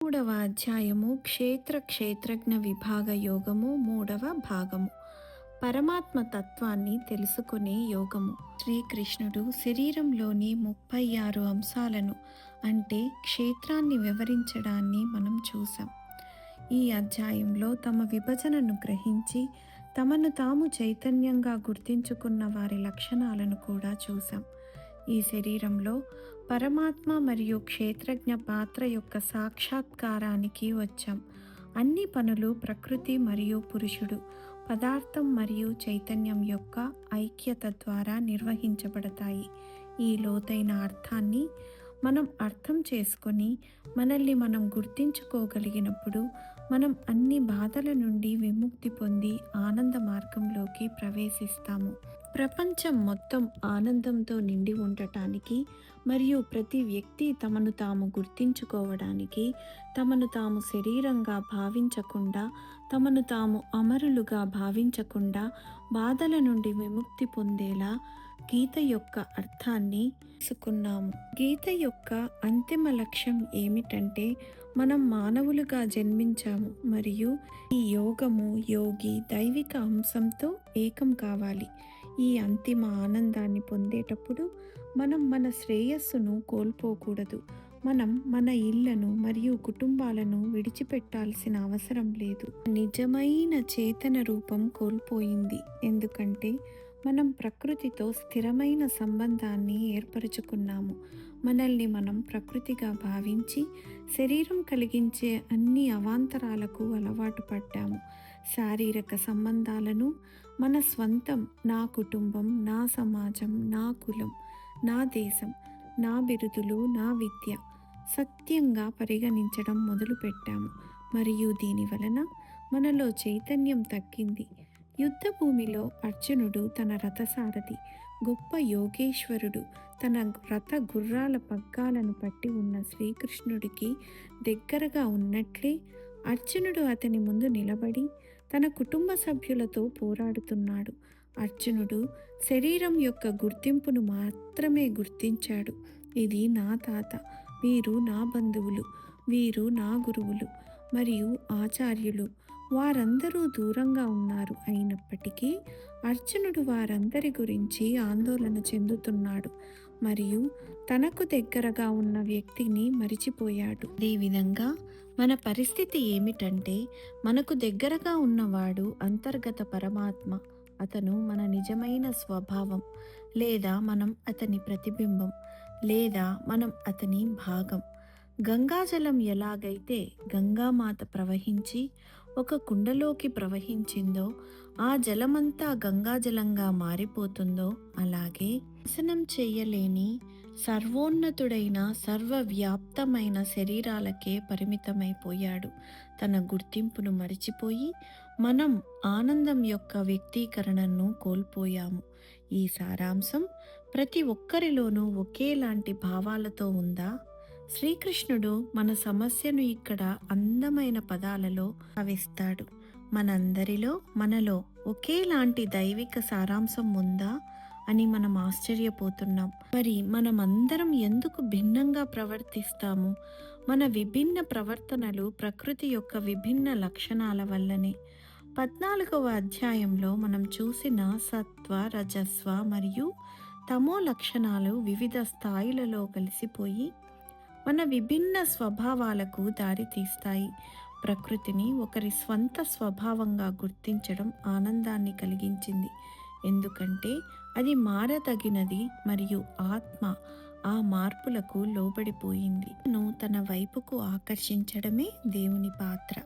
మూడవ అధ్యాయము క్షేత్రజ్ఞ విభాగ యోగము మూడవ భాగము. పరమాత్మ తత్వాన్ని తెలుసుకునే యోగము. శ్రీకృష్ణుడు శరీరంలోని 36 అంశాలను అంటే క్షేత్రాన్ని వివరించడాన్ని మనం చూసాం. ఈ అధ్యాయంలో తమ విభజనను గ్రహించి తమను తాము చైతన్యంగా గుర్తించుకున్న వారి లక్షణాలను కూడా చూసాం. ఈ శరీరంలో పరమాత్మ మరియు క్షేత్రజ్ఞ పాత్ర యొక్క సాక్షాత్కారానికి వచ్చాం. అన్ని పనులు ప్రకృతి మరియు పురుషుడు, పదార్థం మరియు చైతన్యం యొక్క ఐక్యత ద్వారా నిర్వహించబడతాయి. ఈ లోతైన అర్థాన్ని మనం అర్థం చేసుకొని మనల్ని మనం గుర్తించుకోగలిగినప్పుడు మనం అన్ని బాధల నుండి విముక్తి పొంది ఆనంద మార్గంలోకి ప్రవేశిస్తాము. ప్రపంచం మొత్తం ఆనందంతో నిండి ఉండటానికి మరియు ప్రతి వ్యక్తి తమను తాము గుర్తించుకోవడానికి, తమను తాము శరీరంగా భావించకుండా, తమను తాము అమరులుగా భావించకుండా బాధల నుండి విముక్తి పొందేలా గీత యొక్క అర్థాన్ని తెలుసుకున్నాము. గీత యొక్క అంతిమ లక్ష్యం ఏమిటంటే మనం మానవులుగా జన్మించాము మరియు ఈ యోగి దైవిక అంశంతో ఏకం కావాలి. ఈ అంతిమ ఆనందాన్ని పొందేటప్పుడు మనం మన శ్రేయస్సును కోల్పోకూడదు. మనం మన ఇళ్లను మరియు కుటుంబాలను విడిచిపెట్టాల్సిన అవసరం లేదు. నిజమైన చేతన రూపం కోల్పోయింది, ఎందుకంటే మనం ప్రకృతితో స్థిరమైన సంబంధాన్ని ఏర్పరచుకున్నాము. మనల్ని మనం ప్రకృతిగా భావించి శరీరం కలిగించే అన్ని అవాంతరాలకు అలవాటు పడ్డాము. శారీరక సంబంధాలను మన స్వంతం, నా కుటుంబం, నా సమాజం, నా కులం, నా దేశం, నా బిరుదులు, నా విద్య సత్యంగా పరిగణించడం మొదలుపెట్టాము. మరియు దీని వలన మనలో చైతన్యం తగ్గింది. యుద్ధ భూమిలో అర్జునుడు తన రథసారథి, గొప్ప యోగేశ్వరుడు తన రథ గుర్రాల పగ్గాలను పట్టి ఉన్న శ్రీకృష్ణుడికి దగ్గరగా ఉన్నట్లే అర్జునుడు అతని ముందు నిలబడి తన కుటుంబ సభ్యులతో పోరాడుతున్నాడు. అర్జునుడు శరీరం యొక్క గుర్తింపును మాత్రమే గుర్తించాడు. ఇది నా తాత, వీరు నా బంధువులు, వీరు నా గురువులు మరియు ఆచార్యులు, వారందరూ దూరంగా ఉన్నారు. అయినప్పటికీ అర్జునుడు వారందరి గురించి ఆందోళన చెందుతున్నాడు మరియు తనకు దగ్గరగా ఉన్న వ్యక్తిని మరిచిపోయాడు. అదేవిధంగా మన పరిస్థితి ఏమిటంటే మనకు దగ్గరగా ఉన్నవాడు అంతర్గత పరమాత్మ. అతను మన నిజమైన స్వభావం, లేదా మనం అతని ప్రతిబింబం, లేదా మనం అతని భాగం. గంగాజలం ఎలాగైతే గంగామాత ప్రవహించి ఒక కుండలోకి ప్రవహించిందో ఆ జలమంతా గంగాజలంగా మారిపోతుందో, అలాగే నాశనం చేయలేని సర్వోన్నతుడైన సర్వవ్యాప్తమైన శరీరాలకే పరిమితమైపోయాడు. తన గుర్తింపును మరిచిపోయి మనం ఆనందం యొక్క వ్యక్తీకరణను కోల్పోయాము. ఈ సారాంశం ప్రతి ఒక్కరిలోనూ ఒకేలాంటి భావాలతో ఉందా? శ్రీకృష్ణుడు మన సమస్యను ఇక్కడ అందమైన పదాలలో భావిస్తాడు. మనందరిలో మనలో ఒకేలాంటి దైవిక సారాంశం ఉందా అని మనం ఆశ్చర్యపోతున్నాం. మరి మనమందరం ఎందుకు భిన్నంగా ప్రవర్తిస్తాము? మన విభిన్న ప్రవర్తనలు ప్రకృతి యొక్క విభిన్న లక్షణాల వల్లనే. 14వ అధ్యాయంలో మనం చూసిన సత్వ, రజస్వ మరియు తమో లక్షణాలు వివిధ స్థాయిలలో కలిసిపోయి మన విభిన్న స్వభావాలకు దారితీస్తాయి. ప్రకృతిని ఒకరి స్వంత స్వభావంగా గుర్తించడం ఆనందాన్ని కలిగించింది, ఎందుకంటే అది మారదగినది మరియు ఆత్మ ఆ మార్పులకు లోబడిపోయింది. తన వైపుకు ఆకర్షించడమే దేవుని పాత్ర.